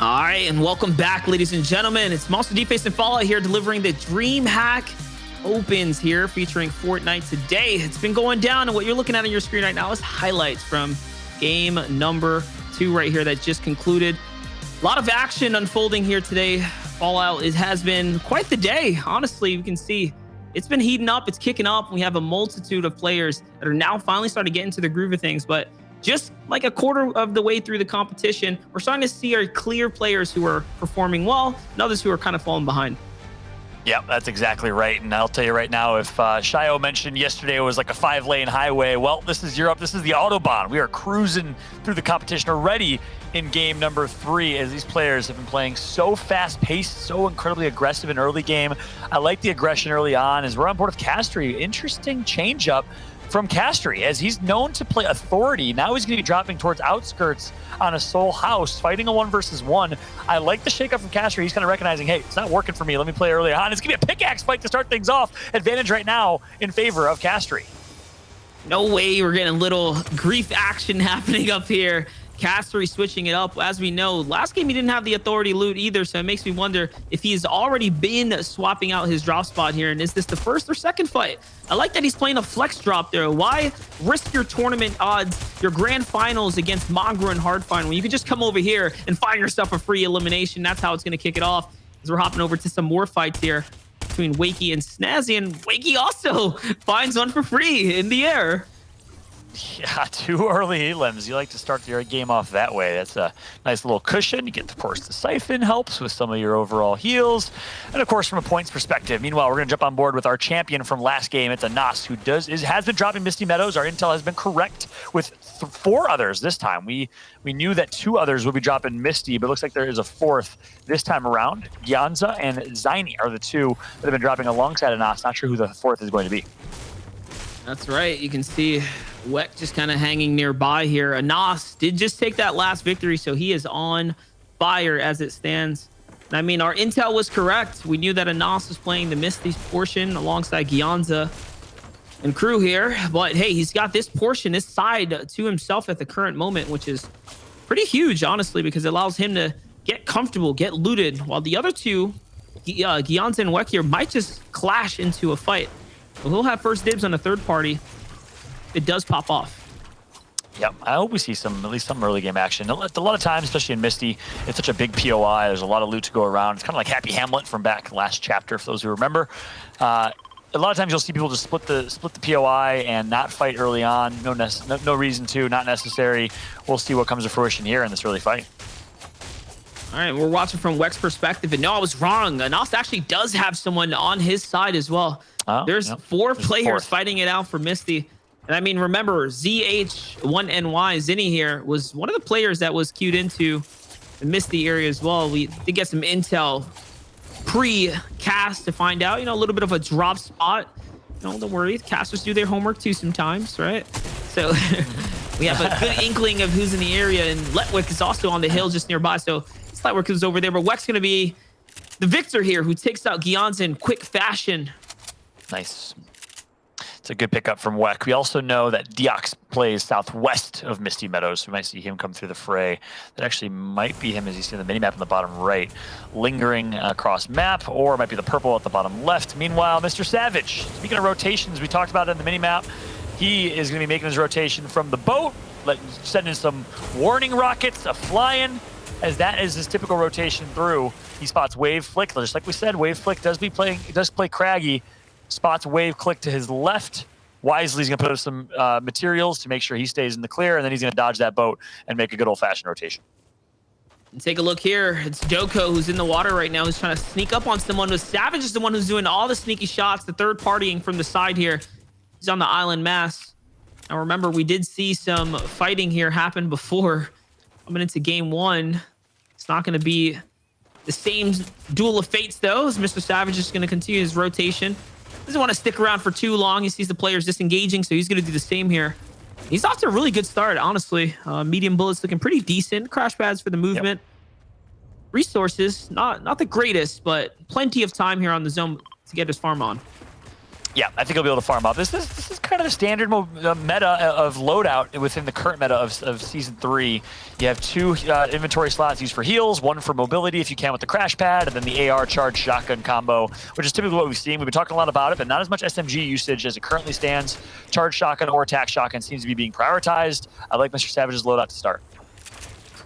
All right, and welcome back, ladies and gentlemen. It's Monster Deface and Fallout here, delivering the DreamHack Opens here, featuring Fortnite today. It's been going down, and what you're looking at on your screen right now is highlights from game number 2 right here that just concluded. A lot of action unfolding here today. Fallout, it has been quite the day. Honestly, you can see it's been heating up. It's kicking up. We have a multitude of players that are now finally starting to get into the groove of things, but just like a quarter of the way through the competition, we're starting to see our clear players who are performing well and others who are kind of falling behind. Yeah, that's exactly right. And I'll tell you right now, if Shio mentioned yesterday it was like a 5-lane highway, well, this is Europe. This is the Autobahn. We are cruising through the competition already in game number 3, as these players have been playing so fast-paced, so incredibly aggressive in early game. I like the aggression early on as we're on board with Castry. Interesting change-up from Castry, as he's known to play authority. Now he's going to be dropping towards outskirts on a Soul House, fighting a 1 versus 1. I like the shakeup from Castry. He's kind of recognizing, hey, it's not working for me. Let me play early on. It's going to be a pickaxe fight to start things off. Advantage right now in favor of Castry. No way, we're getting a little grief action happening up here. Castry switching it up. As we know, last game he didn't have the authority loot either, so it makes me wonder if he's already been swapping out his drop spot here, and is this the first or second fight? I like that he's playing a flex drop there. Why risk your tournament odds, your grand finals against Mongra and Hardfine, when you could just come over here and find yourself a free elimination? That's how it's going to kick it off, as we're hopping over to some more fights here between Wakey and Snazzy, and Wakey also finds one for free in the air. Yeah, 2 early elims. You like to start your game off that way. That's a nice little cushion. You get, of course, the Siphon helps with some of your overall heals. And, of course, from a points perspective. Meanwhile, we're going to jump on board with our champion from last game. It's a Nas who has been dropping Misty Meadows. Our intel has been correct with 4 others this time. We knew that 2 others would be dropping Misty, but it looks like there is a 4th this time around. Gyanza and Zynie are the 2 that have been dropping alongside of Nas. Not sure who the 4th is going to be. That's right. You can see Weck just kind of hanging nearby here. Anas did just take that last victory, so he is on fire as it stands. And I mean, our intel was correct. We knew that Anas was playing the Misty's portion alongside Gyanza and crew here. But hey, he's got this portion, this side to himself at the current moment, which is pretty huge, honestly, because it allows him to get comfortable, get looted, while the other 2, Gyanza and Weck here, might just clash into a fight. We'll have first dibs on a third party. It does pop off. Yep, I hope we see at least some early game action. A lot of times, especially in Misty, it's such a big POI. There's a lot of loot to go around. It's kind of like Happy Hamlet from back last chapter, for those who remember. A lot of times you'll see people just split the POI and not fight early on. No reason to, not necessary. We'll see what comes to fruition here in this early fight. All right, we're watching from Weck's perspective, and no, I was wrong. Anas actually does have someone on his side as well. Oh, there's 4 players fighting it out for Misty. And I mean, remember, ZH1NY, Zinni here, was one of the players that was queued into the Misty area as well. We did get some intel pre-cast to find out, a little bit of a drop spot. Don't worry, casters do their homework too sometimes, right? So we have a good inkling of who's in the area, and Letwick is also on the hill just nearby. So Letwick is over there, but Weck's going to be the victor here, who takes out Gyanza in quick fashion. Nice. It's a good pickup from Weck. We also know that Deox plays southwest of Misty Meadows. We might see him come through the fray. That actually might be him, as you see in the minimap on the bottom right, lingering across map, or it might be the purple at the bottom left. Meanwhile, Mr. Savage, speaking of rotations, we talked about it in the minimap. He is going to be making his rotation from the boat, sending some warning rockets, flying, as that is his typical rotation through. He spots Wave Flick. Just like we said, Wave Flick does play Craggy. Spots Wave Click to his left. Wisely, he's going to put up some materials to make sure he stays in the clear, and then he's going to dodge that boat and make a good old-fashioned rotation. And take a look here. It's Doko who's in the water right now, who's trying to sneak up on someone. Savage is the one who's doing all the sneaky shots, the third partying from the side here. He's on the island mass. Now remember, we did see some fighting here happen before coming into game 1. It's not going to be the same duel of fates, though, as Mr. Savage is going to continue his rotation. Doesn't want to stick around for too long. He sees the players disengaging, so he's going to do the same here. He's off to a really good start, honestly. Medium bullets looking pretty decent. Crash pads for the movement. Yep. Resources, not the greatest, but plenty of time here on the zone to get his farm on. Yeah, I think he'll be able to farm up. This is kind of the standard meta of loadout within the current meta of Season 3. You have 2 inventory slots used for heals, 1 for mobility if you can with the crash pad, and then the AR charge shotgun combo, which is typically what we've seen. We've been talking a lot about it, but not as much SMG usage as it currently stands. Charge shotgun or attack shotgun seems to be being prioritized. I like Mr. Savage's loadout to start.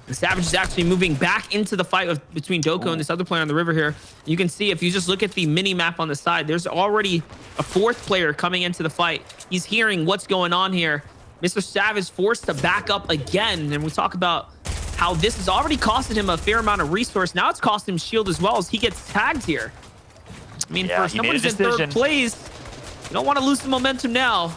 The Savage is actually moving back into the fight between Doko and this other player on the river here. You can see if you just look at the mini map on the side, there's already a 4th player coming into the fight. He's hearing what's going on here. Mr. Savage forced to back up again. And we talk about how this has already costed him a fair amount of resource. Now it's cost him shield as well as he gets tagged here. I mean, for someone who's in 3rd place, you don't want to lose the momentum now.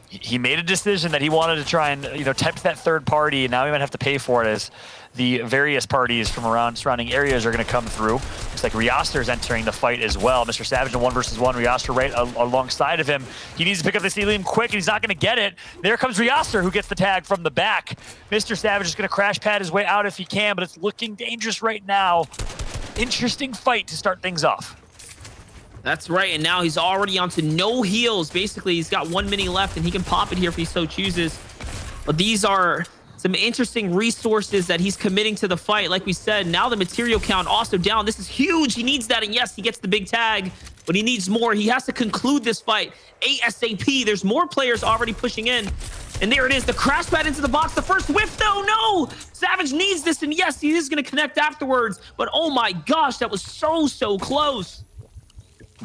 He made a decision that he wanted to try and, tempt that 3rd party, and now he might have to pay for it as the various parties from around surrounding areas are going to come through. Looks like Rioster is entering the fight as well. Mr. Savage in 1 versus 1. Rioster right alongside of him. He needs to pick up this helium quick, and he's not going to get it. There comes Rioster, who gets the tag from the back. Mr. Savage is going to crash pad his way out if he can, but it's looking dangerous right now. Interesting fight to start things off. That's right, and now he's already onto no heals. Basically, he's got 1 mini left, and he can pop it here if he so chooses. But these are some interesting resources that he's committing to the fight. Like we said, now the material count also down. This is huge. He needs that, and yes, he gets the big tag, but he needs more. He has to conclude this fight ASAP. There's more players already pushing in, and there it is. The crash pad into the box. The first whiff, though. No! Savage needs this, and yes, he is going to connect afterwards. But oh my gosh, that was so close.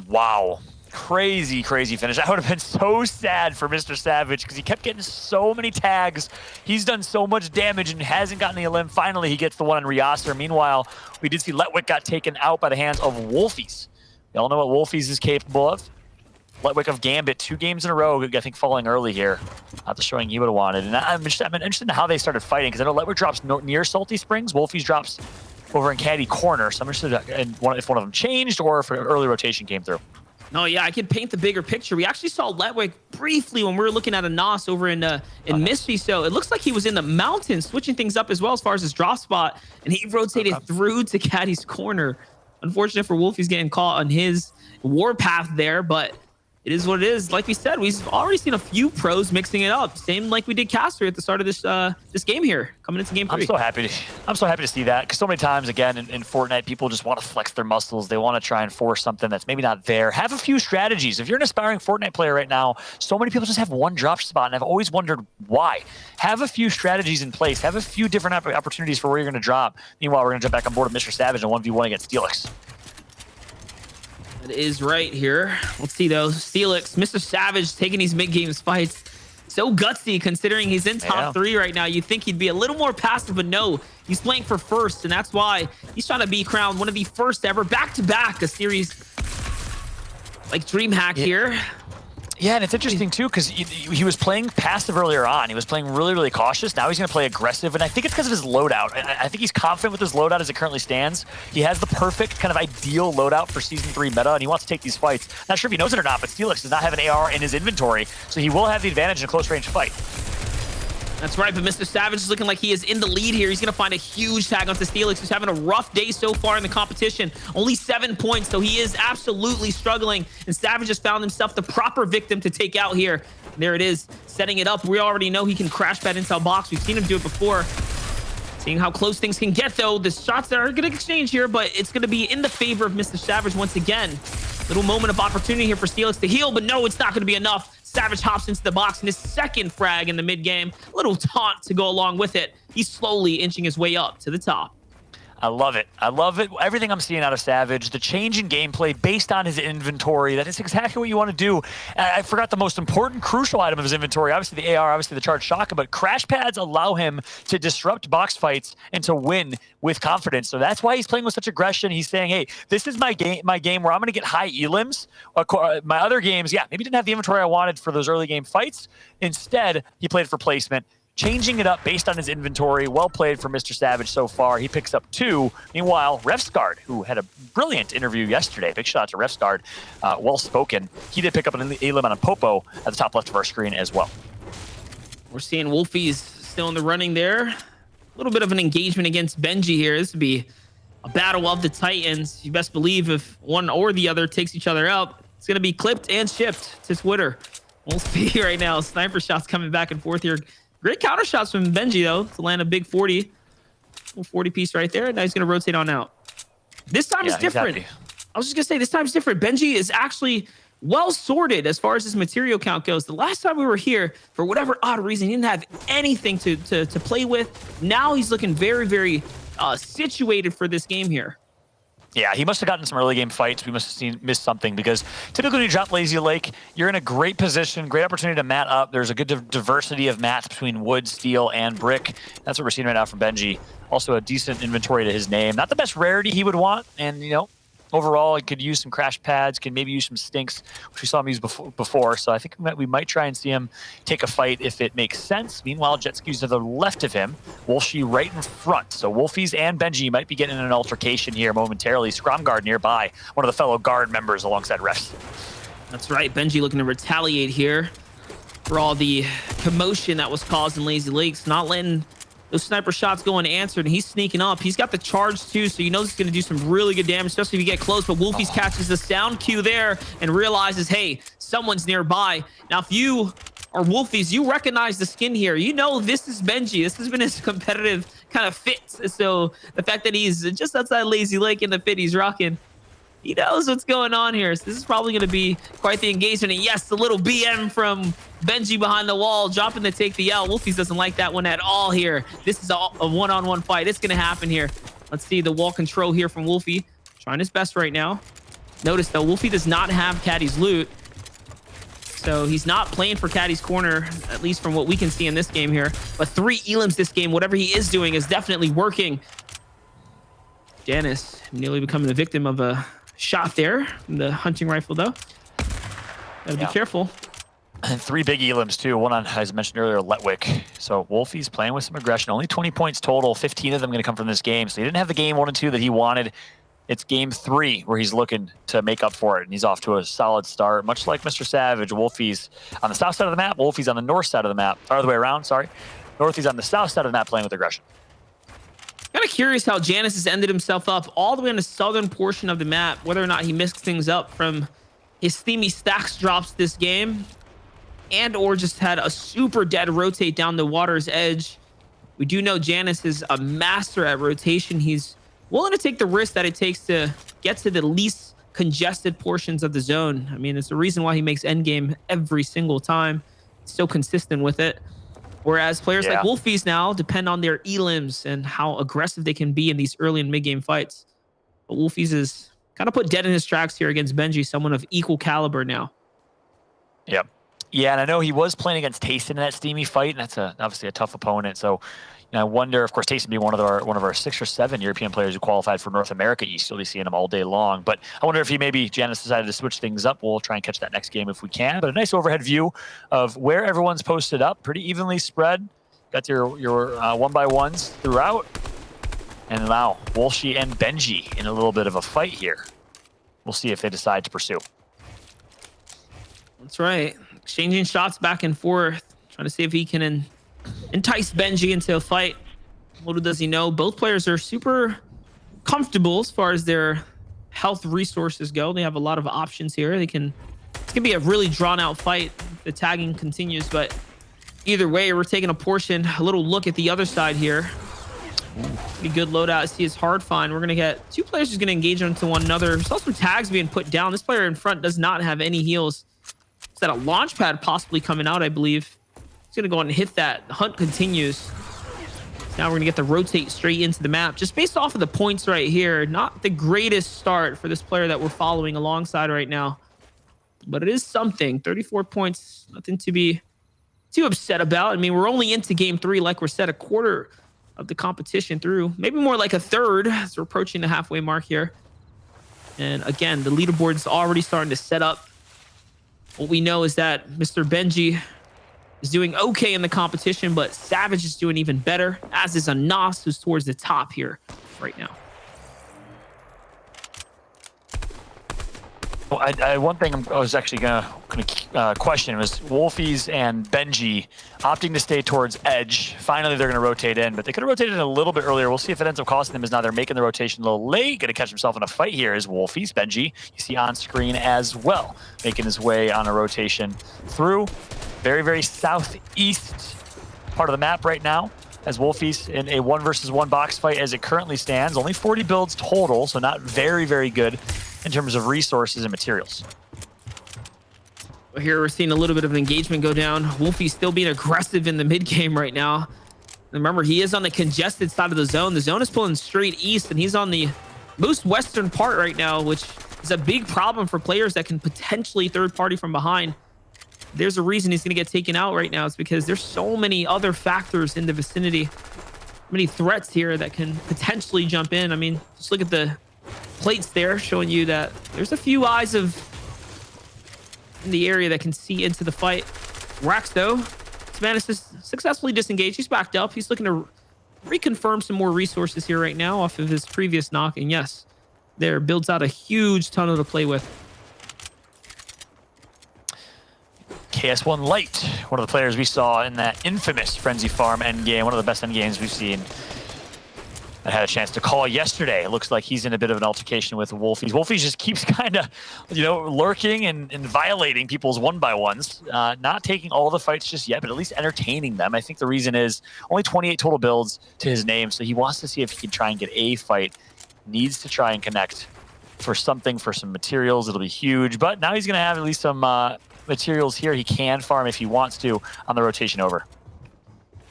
Wow. Crazy finish. That would have been so sad for Mr. Savage because he kept getting so many tags. He's done so much damage and hasn't gotten the limb. Finally, he gets the one on Rioster. Meanwhile, we did see Letwick got taken out by the hands of Wolfies. Y'all know what Wolfies is capable of. Letwick of Gambit, 2 games in a row, I think falling early here. Not the showing he would have wanted. And I'm interested in how they started fighting because I know Letwick drops near Salty Springs. Wolfies drops over in Caddy Corner, so I'm interested in if one of them changed or if an early rotation came through. No, yeah, I can paint the bigger picture. We actually saw Letwick briefly when we were looking at a NOS over in Misty, so it looks like he was in the mountains, switching things up as well as far as his drop spot, and he rotated through to Caddy's Corner. Unfortunate for Wolf, he's getting caught on his warpath there, but it is what it is. Like we said, we've already seen a few pros mixing it up. Same like we did Caster at the start of this game here, coming into game 3. I'm so happy to see that because so many times, again, in Fortnite, people just want to flex their muscles. They want to try and force something that's maybe not there. Have a few strategies. If you're an aspiring Fortnite player right now, so many people just have one drop spot, and I've always wondered why. Have a few strategies in place. Have a few different opportunities for where you're going to drop. Meanwhile, we're going to jump back on board with Mr. Savage and 1v1 against Steelix. That is right here. Let's see though. Steelix, Mr. Savage taking these mid-games fights. So gutsy considering he's in top 3 right now. You'd think he'd be a little more passive, but no. He's playing for first, and that's why he's trying to be crowned one of the first ever back-to-back a series like DreamHack here. Yeah, and it's interesting, too, because he was playing passive earlier on. He was playing really cautious. Now he's going to play aggressive, and I think it's because of his loadout. I think he's confident with his loadout as it currently stands. He has the perfect kind of ideal loadout for Season 3 meta, and he wants to take these fights. Not sure if he knows it or not, but Steelix does not have an AR in his inventory, so he will have the advantage in a close-range fight. That's right, but Mr. Savage is looking like he is in the lead here. He's going to find a huge tag onto Steelix, who's having a rough day so far in the competition. Only 7 points, so he is absolutely struggling. And Savage has found himself the proper victim to take out here. There it is, setting it up. We already know he can crash pad into a box. We've seen him do it before. Seeing how close things can get, though. The shots that are going to exchange here, but it's going to be in the favor of Mr. Savage once again. Little moment of opportunity here for Steelix to heal, but no, it's not going to be enough. Savage hops into the box in his 2nd frag in the mid-game. A little taunt to go along with it. He's slowly inching his way up to the top. I love it. I love it. Everything I'm seeing out of Savage, the change in gameplay based on his inventory, that is exactly what you want to do. I forgot the most important, crucial item of his inventory, obviously the AR, obviously the charged shotgun, but crash pads allow him to disrupt box fights and to win with confidence. So that's why he's playing with such aggression. He's saying, hey, this is my game where I'm going to get high elims. My other games, yeah, maybe didn't have the inventory I wanted for those early game fights. Instead, he played for placement. Changing it up based on his inventory. Well played for Mr. Savage so far. He picks up 2. Meanwhile, Refsguard, who had a brilliant interview yesterday, big shout out to Refsguard, well spoken. He did pick up an elim on Popo at the top left of our screen as well. We're seeing Wolfies still in the running there. A little bit of an engagement against Benji here. This would be a battle of the Titans. You best believe if one or the other takes each other out, It's going to be clipped and shipped to Twitter. We'll see right now. Sniper shots coming back and forth here. Great counter shots from Benji, though, to land a big 40. Little 40 piece right there. Now he's going to rotate on out. This time is different. I was just going to say, this time's different. Benji is actually well sorted as far as his material count goes. The last time we were here, for whatever odd reason, he didn't have anything to play with. Now he's looking very, very situated for this game here. Yeah, he must have gotten some early game fights. We must have missed something, because typically when you drop Lazy Lake, you're in a great position, great opportunity to mat up. There's a good diversity of mats between wood, steel, and brick. That's what we're seeing right now from Benji. Also a decent inventory to his name. Not the best rarity he would want, and overall, he could use some crash pads, can maybe use some stinks, which we saw him use before. So I think we might try and see him take a fight if it makes sense. Meanwhile, Jet Ski's to the left of him, Wolfie right in front. So Wolfies and Benji might be getting in an altercation here momentarily. Scromguard nearby, one of the fellow guard members alongside Refs. That's right. Benji looking to retaliate here for all the commotion that was caused in Lazy Lakes, not letting those sniper shots go unanswered, and he's sneaking up. He's got the charge too, so you know he's going to do some really good damage, especially if you get close. But Wolfies catches this down Q there and realizes, hey, someone's nearby. Now, if you are Wolfies, you recognize the skin here. You know this is Benji. This has been his competitive kind of fit. So the fact that he's just outside Lazy Lake in the fit he's rocking, he knows what's going on here. So this is probably going to be quite the engagement. And yes, the little BM from Benji behind the wall, dropping to take the L. Wolfies doesn't like that one at all here. This is a one-on-one fight. It's going to happen here. Let's see the wall control here from Wolfie. Trying his best right now. Notice, though, Wolfie does not have Caddy's loot. So he's not playing for Caddy's corner, at least from what we can see in this game here. But 3 elims this game. Whatever he is doing is definitely working. Janice nearly becoming the victim of a shot there from the hunting rifle, though. Gotta be careful. And 3 big elims too. One on, as I mentioned earlier, Letwick. So Wolfie's playing with some aggression. Only 20 points total. 15 of them going to come from this game. So he didn't have the game 1 and 2 that he wanted. It's game 3 where he's looking to make up for it, and he's off to a solid start. Much like Mr. Savage, Wolfie's on the south side of the map. Wolfie's on the north side of the map. Or the other way around, sorry. Northie's on the south side of the map playing with aggression. Kind of curious how Janice has ended himself up all the way on the southern portion of the map, whether or not he mixed things up from his steamy stacks drops this game, and or just had a super dead rotate down the water's edge. We do know Janice is a master at rotation. He's willing to take the risk that it takes to get to the least congested portions of the zone. I mean, it's the reason why he makes endgame every single time. He's so consistent with it. Whereas players like Wolfies now depend on their elims and how aggressive they can be in these early and mid-game fights. But Wolfies is kind of put dead in his tracks here against Benji, someone of equal caliber now. Yep. Yeah, and I know he was playing against Tayson in that steamy fight, and that's obviously a tough opponent. So I wonder, of course, Tayson being one of our 6 or 7 European players who qualified for North America East. You'll be seeing him all day long. But I wonder if Janice decided to switch things up. We'll try and catch that next game if we can. But a nice overhead view of where everyone's posted up, pretty evenly spread. Got your 1x1s throughout. And now Wolfie and Benji in a little bit of a fight here. We'll see if they decide to pursue. That's right. Exchanging shots back and forth, trying to see if he can entice Benji into a fight. Little does he know, both players are super comfortable as far as their health resources go. They have a lot of options here. It's gonna be a really drawn out fight if the tagging continues, but either way, we're taking a little look at the other side here. Pretty good loadout. See his hard find. We're gonna get 2 players who's gonna engage into one another. There's also tags being put down. This player in front does not have any heals. Is that a launch pad possibly coming out, I believe? He's going to go on and hit that. The hunt continues. So now we're going to get the rotate straight into the map. Just based off of the points right here, not the greatest start for this player that we're following alongside right now. But it is something. 34 points, nothing to be too upset about. I mean, we're only into game 3, like we're set, a quarter of the competition through. Maybe more like a third as we're approaching the halfway mark here. And again, the leaderboard is already starting to set up. What we know is that Mr. Benji is doing okay in the competition, but Savage is doing even better, as is Anas, who's towards the top here right now. Well, one thing I was actually gonna question was Wolfies and Benji opting to stay towards edge. Finally, they're gonna rotate in, but they could have rotated in a little bit earlier. We'll see if it ends up costing them. Is now they're making the rotation a little late. Gonna catch himself in a fight here is Wolfies. Benji, you see on screen as well, making his way on a rotation through. Very, very southeast part of the map right now, as Wolfies in a 1 versus 1 box fight as it currently stands. Only 40 builds total, so not very, very good in terms of resources and materials. Here we're seeing a little bit of an engagement go down. Wolfie's still being aggressive in the mid game right now. And remember, he is on the congested side of the zone. The zone is pulling straight east, and he's on the most western part right now, which is a big problem for players that can potentially third party from behind. There's a reason he's going to get taken out right now. It's because there's so many other factors in the vicinity, many threats here that can potentially jump in. I mean, just look at the plates there showing you that there's a few eyes in the area that can see into the fight. Rax, though, this man is just successfully disengaged. He's backed up. He's looking to reconfirm some more resources here right now off of his previous knock. And yes, there builds out a huge tunnel to play with. KS1 Light, one of the players we saw in that infamous Frenzy Farm endgame, one of the best endgames we've seen. I had a chance to call yesterday. It looks like he's in a bit of an altercation with Wolfies. Wolfies just keeps kind of, lurking and violating people's 1-by-1s. Not taking all the fights just yet, but at least entertaining them. I think the reason is only 28 total builds to his name, so he wants to see if he can try and get a fight. Needs to try and connect for some materials. It'll be huge, but now he's going to have at least some materials here he can farm if he wants to on the rotation over.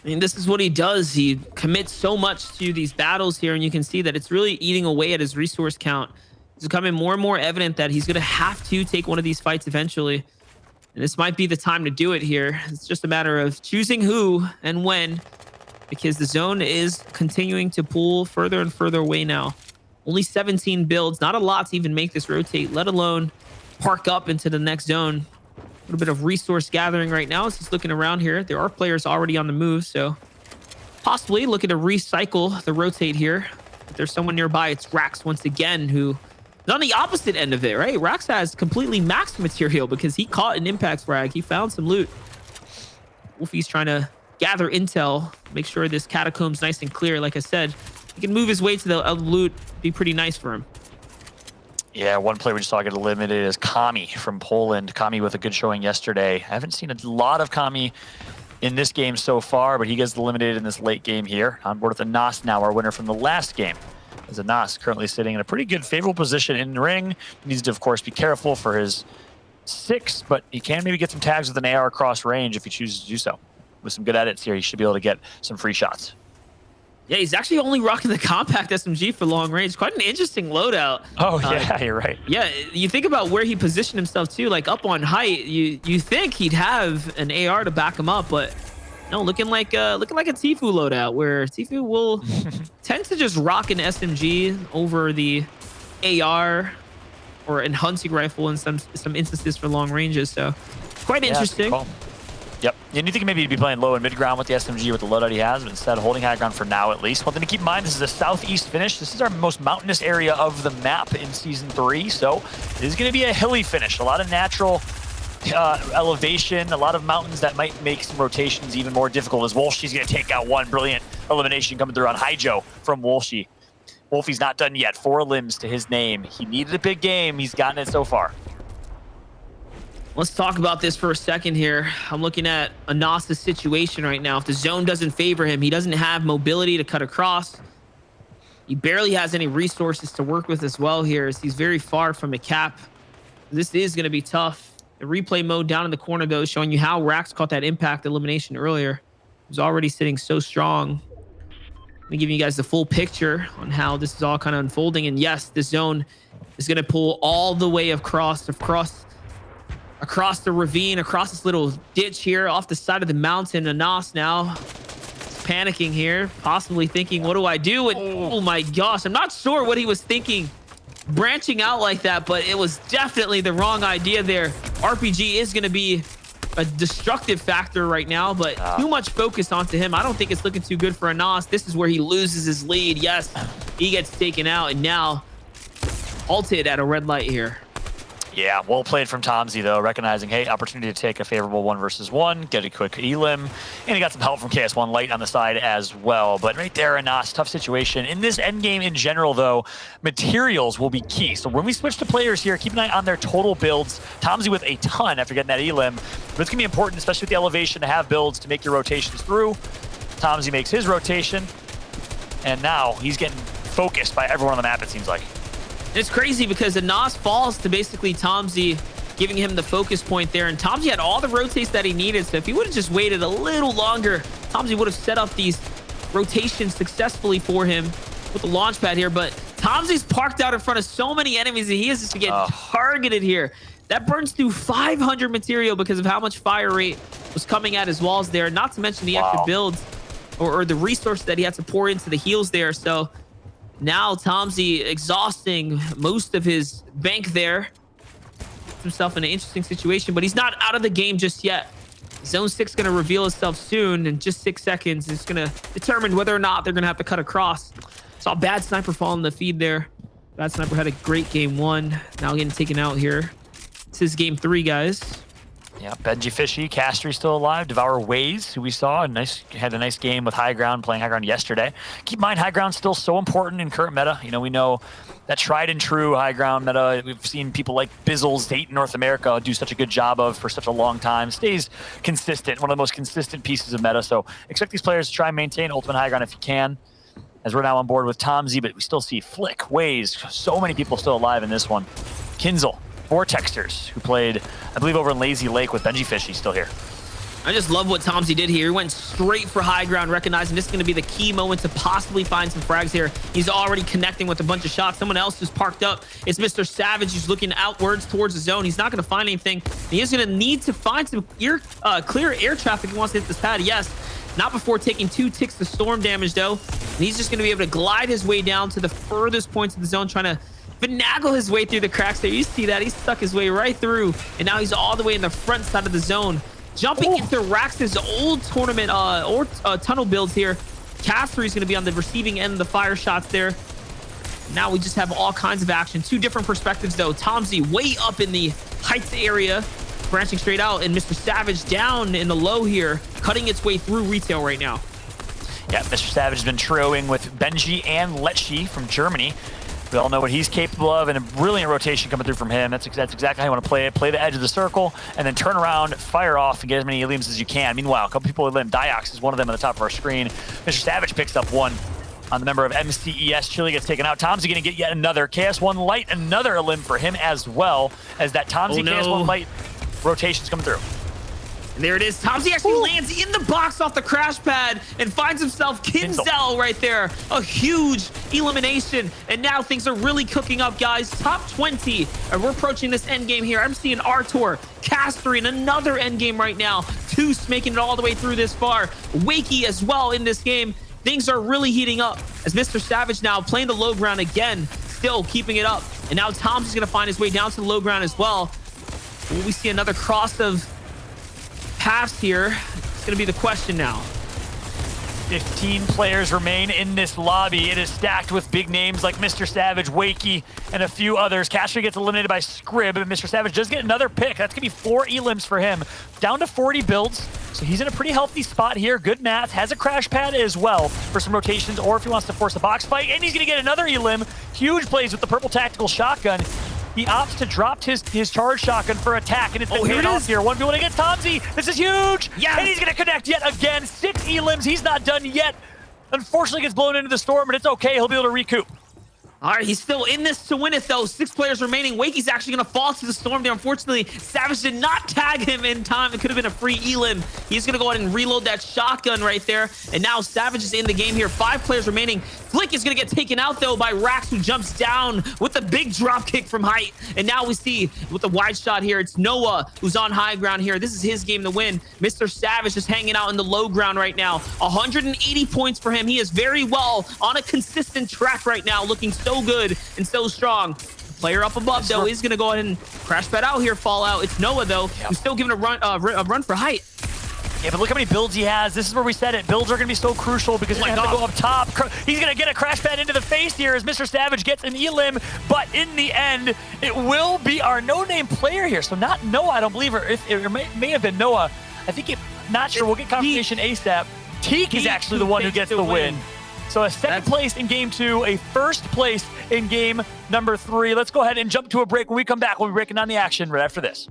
I mean, this is what he does. He commits so much to these battles here, and you can see that it's really eating away at his resource count. It's becoming more and more evident that he's going to have to take one of these fights eventually. And this might be the time to do it here. It's just a matter of choosing who and when, because the zone is continuing to pull further and further away now. Only 17 builds, not a lot to even make this rotate, let alone park up into the next zone. A little bit of resource gathering right now as he's looking around here. There are players already on the move, so possibly looking to recycle the rotate here. If there's someone nearby, it's Rax once again, who is on the opposite end of it, right? Rax has completely maxed material because he caught an impact frag. He found some loot. Wolfie's trying to gather intel, make sure this catacomb's nice and clear. Like I said, he can move his way to the loot, be pretty nice for him. Yeah, one player we just saw get eliminated is Kami from Poland. Kami with a good showing yesterday. I haven't seen a lot of Kami in this game so far, but he gets eliminated in this late game here. On board with Anas now, our winner from the last game. As Anas currently sitting in a pretty good, favorable position in the ring. He needs to, of course, be careful for his 6, but he can maybe get some tags with an AR across range if he chooses to do so. With some good edits here, he should be able to get some free shots. Yeah, he's actually only rocking the compact SMG for long range. Quite an interesting loadout. Oh, yeah, you're right. Yeah, you think about where he positioned himself too, like up on height. You think he'd have an AR to back him up, but no, looking like a Tfue loadout, where Tfue will tend to just rock an SMG over the AR or an hunting rifle in some instances for long ranges. So quite interesting. Yep. And you think maybe he'd be playing low and mid ground with the SMG with the loadout he has, but instead holding high ground for now at least. One thing to keep in mind, this is a southeast finish. This is our most mountainous area of the map in Season 3, so it is going to be a hilly finish. A lot of natural elevation, a lot of mountains that might make some rotations even more difficult as Wolfie's going to take out one brilliant elimination coming through on Haijo from Wolfie. Wolfie's not done yet. 4 limbs to his name. He needed a big game. He's gotten it so far. Let's talk about this for a second here. I'm looking at Anas' situation right now. If the zone doesn't favor him, he doesn't have mobility to cut across. He barely has any resources to work with as well here, as he's very far from a cap. This is going to be tough. The replay mode down in the corner, though, is showing you how Rax caught that impact elimination earlier. He was already sitting so strong. Let me give you guys the full picture on how this is all kind of unfolding. And yes, the zone is going to pull all the way across the ravine, across this little ditch here off the side of the mountain. Anas now is panicking here, possibly thinking, what do I do? And oh my gosh, I'm not sure what he was thinking branching out like that, but it was definitely the wrong idea there. RPG is going to be a destructive factor right now, but too much focus onto him. I don't think it's looking too good for Anas. This is where he loses his lead. Yes, he gets taken out and now halted at a red light here. Yeah, well played from Tomzy, though, recognizing, hey, opportunity to take a favorable 1 versus 1, get a quick elim, and he got some help from KS1 Light on the side as well. But right there, Anas, tough situation. In this endgame in general, though, materials will be key. So when we switch to players here, keep an eye on their total builds. Tomzy with a ton after getting that elim, but it's going to be important, especially with the elevation, to have builds to make your rotations through. Tomzy makes his rotation, and now he's getting focused by everyone on the map, it seems like. It's crazy because Anas falls to basically Tomzy, giving him the focus point there. And Tomzy had all the rotates that he needed. So if he would have just waited a little longer, Tomzy would have set up these rotations successfully for him with the launch pad here. But Tomzy's parked out in front of so many enemies that he is just getting targeted here. That burns through 500 material because of how much fire rate was coming at his walls there. Not to mention the extra builds or the resources that he had to pour into the heals there. So now Tomzy exhausting most of his bank there. Puts himself in an interesting situation, but he's not out of the game just yet. Zone 6 going to reveal itself soon in just 6 seconds. It's going to determine whether or not they're going to have to cut across. Saw Bad Sniper fall in the feed there. Bad Sniper had a great game 1. Now getting taken out here. This is game 3, guys. Yeah, Benji Fishy, Castry still alive. Devour Waze, who we saw, had a nice game with High Ground, playing High Ground yesterday. Keep in mind, High Ground's still so important in current meta. You know, we know that tried and true High Ground meta, we've seen people like Bizzles, Dayton, North America do such a good job of for such a long time. Stays consistent, one of the most consistent pieces of meta. So expect these players to try and maintain Ultimate High Ground if you can. As we're now on board with Tomzy, but we still see Flick, Waze, so many people still alive in this one. Kinzel, Vortexters, who played, I believe, over in Lazy Lake with Benji Fish. He's still here. I just love what Tomzy did here. He went straight for High Ground, recognizing this is going to be the key moment to possibly find some frags here. He's already connecting with a bunch of shots. Someone else is parked up. It's Mr. Savage who's looking outwards towards the zone. He's not going to find anything. He is going to need to find some clear air traffic if he wants to hit this pad. Yes, not before taking 2 ticks of storm damage, though. And he's just going to be able to glide his way down to the furthest points of the zone, trying to finagle his way through the cracks there. You see that? He stuck his way right through, and now he's all the way in the front side of the zone. Jumping into Rax's old tournament tunnel builds here. Castry is going to be on the receiving end of the fire shots there. Now we just have all kinds of action. 2 different perspectives, though. Tomzy way up in the heights area, branching straight out, and Mr. Savage down in the low here, cutting its way through retail right now. Yeah, Mr. Savage has been trioing with Benji and Lecce from Germany. We all know what he's capable of, and a brilliant rotation coming through from him. That's exactly how you want to play it. Play the edge of the circle, and then turn around, fire off, and get as many elims as you can. Meanwhile, a couple people elim. Diox is one of them on the top of our screen. Mr. Savage picks up 1 on the member of MCES. Chili gets taken out. Tomzy going to get yet another. KS1 Light, another elim for him as well, as that Tomzy KS1 Light rotation's coming through. And there it is. Tomzy actually lands in the box off the crash pad and finds himself Kinzel right there. A huge elimination. And now things are really cooking up, guys. Top 20. And we're approaching this end game here. I'm seeing Artur, Castry, and another end game right now. Toos making it all the way through this far. Wakey as well in this game. Things are really heating up as Mr. Savage now playing the low ground again, still keeping it up. And now Tomzy's going to find his way down to the low ground as well. Will we see another cross of paths here? It's going to be the question now. 15 players remain in this lobby. It is stacked with big names like Mr. Savage, Wakey, and a few others. Castry gets eliminated by Scrib, and Mr. Savage does get another pick. That's going to be 4 elims for him. Down to 40 builds, so he's in a pretty healthy spot here. Good math. Has a crash pad as well for some rotations, or if he wants to force a box fight, and he's going to get another elim. Huge plays with the purple tactical shotgun. He opts to drop his charge shotgun for attack, and it's been paid off here. 1v1 against Tomzy. This is huge. Yes. And he's going to connect yet again. 6 elims. He's not done yet. Unfortunately, gets blown into the storm, but it's okay. He'll be able to recoup. All right, he's still in this to win it, though. 6 players remaining. Wakey's actually going to fall to the storm there. Unfortunately, Savage did not tag him in time. It could have been a free elim. He's going to go ahead and reload that shotgun right there. And now Savage is in the game here. 5 players remaining. Flick is going to get taken out, though, by Rax, who jumps down with a big drop kick from height. And now we see with the wide shot here, it's Noah who's on high ground here. This is his game to win. Mr. Savage is hanging out in the low ground right now. 180 points for him. He is very well on a consistent track right now, looking so good and so strong. The player up above, though, is going to go ahead and crash pad out here, Fallout. It's Noah, though, who's still giving a run for height. Yeah, but look how many builds he has. This is where we said it. Builds are going to be so crucial because he's going to have to go up top. He's going to get a crash pad into the face here as Mr. Savage gets an elim, but in the end, it will be our no-name player here. So not Noah, I don't believe, or if it may have been Noah. I think not sure. We'll get confirmation ASAP. Teak is actually the one who gets the win. So a second place in game 2, a first place in game number 3. Let's go ahead and jump to a break. When we come back, we'll be breaking down the action right after this.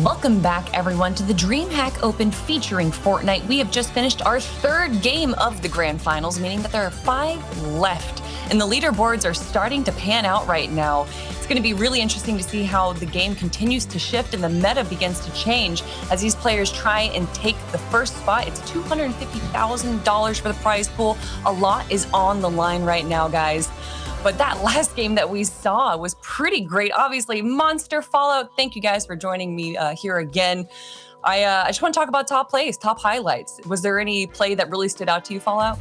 Welcome back, everyone, to the DreamHack Open featuring Fortnite. We have just finished our third game of the Grand Finals, meaning that there are 5 left, and the leaderboards are starting to pan out right now. It's going to be really interesting to see how the game continues to shift and the meta begins to change as these players try and take the first spot. It's $250,000 for the prize pool. A lot is on the line right now, guys. But that last game that we saw was pretty great. Obviously, Monster Fallout. Thank you guys for joining me here again. I just want to talk about top plays, top highlights. Was there any play that really stood out to you, Fallout?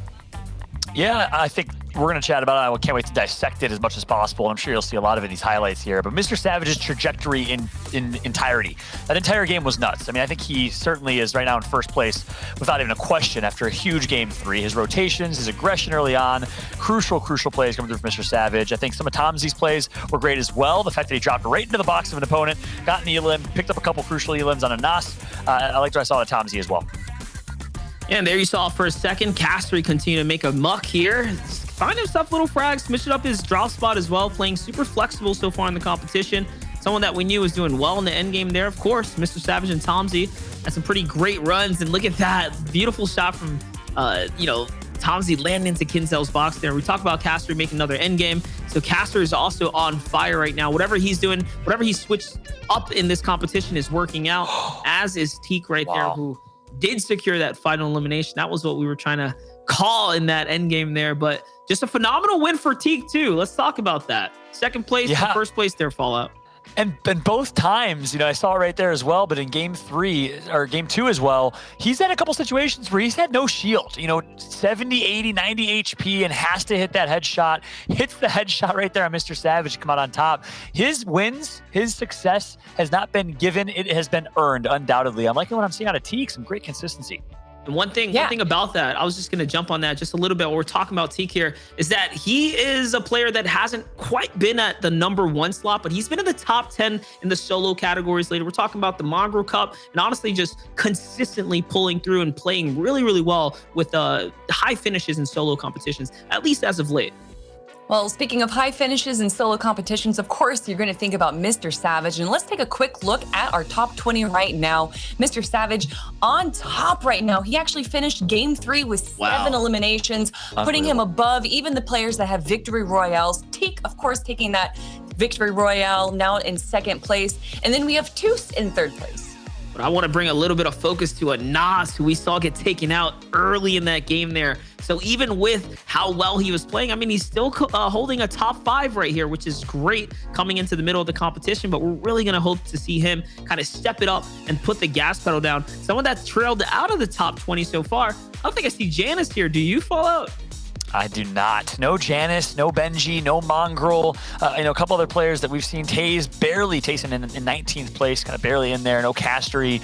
Yeah, I think we're going to chat about it. I can't wait to dissect it as much as possible. I'm sure you'll see a lot of it in these highlights here. But Mr. Savage's trajectory in entirety, that entire game was nuts. I mean, I think he certainly is right now in first place without even a question after a huge game 3. His rotations, his aggression early on, crucial plays coming through from Mr. Savage. I think some of Tomsy's plays were great as well. The fact that he dropped right into the box of an opponent, got an elim, picked up a couple crucial elims on a Nas. I liked what I saw at Tomsy as well. And there you saw for a second, Castery continue to make a muck here. Find himself little frags, switching up his drop spot as well, playing super flexible so far in the competition. Someone that we knew was doing well in the end game there, of course, Mr. Savage and Tomsy had some pretty great runs. And look at that beautiful shot from, Tomsy landing into Kinzel's box there. We talk about Castery making another end game. So Castery is also on fire right now. Whatever he's doing, whatever he switched up in this competition is working out, as is Teak right there, who did secure that final elimination. That was what we were trying to call in that end game there, but just a phenomenal win for Teak too. Let's talk about that. Second place and first place there, Fallout. And both times, I saw it right there as well, but in game 3 or game 2 as well, he's had a couple situations where he's had no shield, 70, 80, 90 HP and has to hit that headshot, hits the headshot right there on Mr. Savage to come out on top. His wins, his success has not been given, it has been earned, undoubtedly. I'm liking what I'm seeing out of Teak, some great consistency. And one thing about that, I was just going to jump on that just a little bit. What we're talking about Teak here is that he is a player that hasn't quite been at the #1 slot, but he's been in the top 10 in the solo categories later. We're talking about the Mongrel Cup and honestly just consistently pulling through and playing really, really well with high finishes in solo competitions, at least as of late. Well, speaking of high finishes and solo competitions, of course, you're going to think about Mr. Savage. And let's take a quick look at our top 20 right now. Mr. Savage on top right now. He actually finished game 3 with 7 eliminations, putting him above even the players that have victory royales. Teak, of course, taking that victory royale now in 2nd place. And then we have Toos in 3rd place. But I want to bring a little bit of focus to a Nas, who we saw get taken out early in that game there. So even with how well he was playing, I mean, he's still holding a top 5 right here, which is great coming into the middle of the competition. But we're really going to hope to see him kind of step it up and put the gas pedal down. Someone that's trailed out of the top 20 so far. I don't think I see Janice here. Do you, Fallout? I do not. No Janice, no Benji, no Mongrel. A couple other players that we've seen. Taze barely tasting in 19th place, kind of barely in there. No Castery.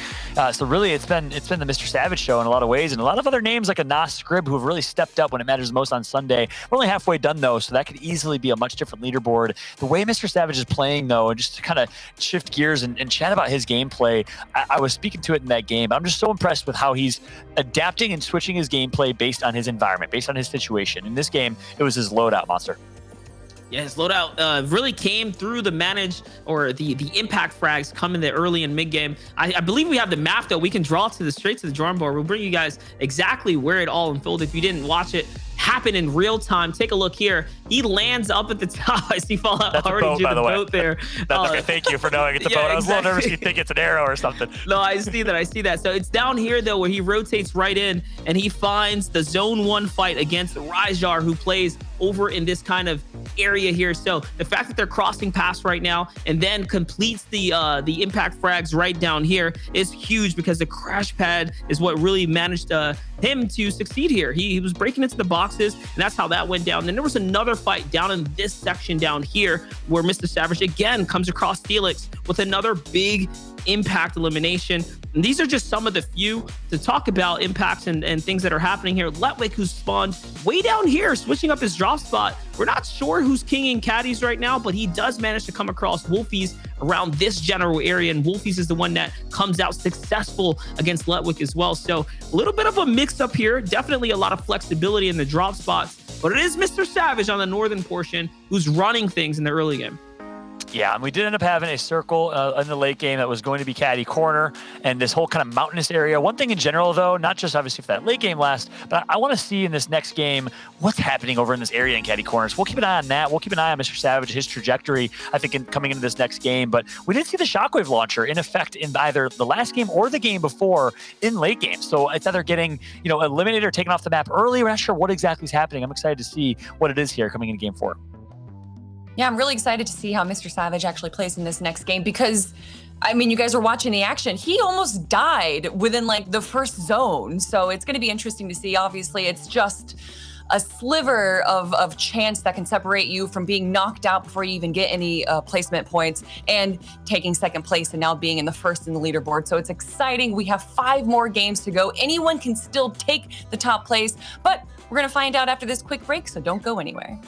So really, it's been the Mr. Savage show in a lot of ways, and a lot of other names like a Nas Scrib who have really stepped up when it matters the most on Sunday. We're only halfway done though, so that could easily be a much different leaderboard. The way Mr. Savage is playing though, and just to kind of shift gears and chat about his gameplay, I was speaking to it in that game. I'm just so impressed with how he's adapting and switching his gameplay based on his environment, based on his situation. In this game, it was his loadout monster. Yeah, his loadout really came through the manage or the impact frags come in the early and mid game. I believe we have the map though. We can draw straight to the drawing board. We'll bring you guys exactly where it all unfolded. If you didn't watch it happen in real time, take a look here. He lands up at the top. I see Fallout already boat, do the boat there. That's okay. Thank you for knowing it's a boat. I was a little nervous you think it's an arrow or something. No, I see that. So it's down here though, where he rotates right in and he finds the zone 1 fight against Ryjar, who plays over in this kind of area here. So the fact that they're crossing paths right now and then completes the impact frags right down here is huge, because the crash pad is what really managed him to succeed here. He was breaking into the boxes, and that's how that went down. Then there was another fight down in this section down here where Mr. Savage again comes across Felix with another big impact elimination. And these are just some of the few to talk about impacts and things that are happening here. Letwick, who spawned way down here, switching up his drop spot. We're not sure who's kinging caddies right now, but he does manage to come across Wolfies around this general area, and Wolfies is the one that comes out successful against Letwick as well. So a little bit of a mix up here. Definitely a lot of flexibility in the drop spots, but it is Mr. Savage on the northern portion who's running things in the early game. Yeah, and we did end up having a circle in the late game that was going to be caddy corner and this whole kind of mountainous area. One thing in general, though, not just obviously for that late game last, but I want to see in this next game what's happening over in this area in caddy corners. We'll keep an eye on that. We'll keep an eye on Mr. Savage, his trajectory, I think, coming into this next game. But we did see the shockwave launcher in effect in either the last game or the game before in late game. So it's either getting eliminated or taken off the map early. We're not sure what exactly is happening. I'm excited to see what it is here coming into game 4. Yeah, I'm really excited to see how Mr. Savage actually plays in this next game, because, I mean, you guys are watching the action. He almost died within like the first zone. So it's going to be interesting to see. Obviously, it's just a sliver of chance that can separate you from being knocked out before you even get any placement points and taking 2nd place and now being in the first in the leaderboard. So it's exciting. We have 5 more games to go. Anyone can still take the top place, but we're going to find out after this quick break. So don't go anywhere.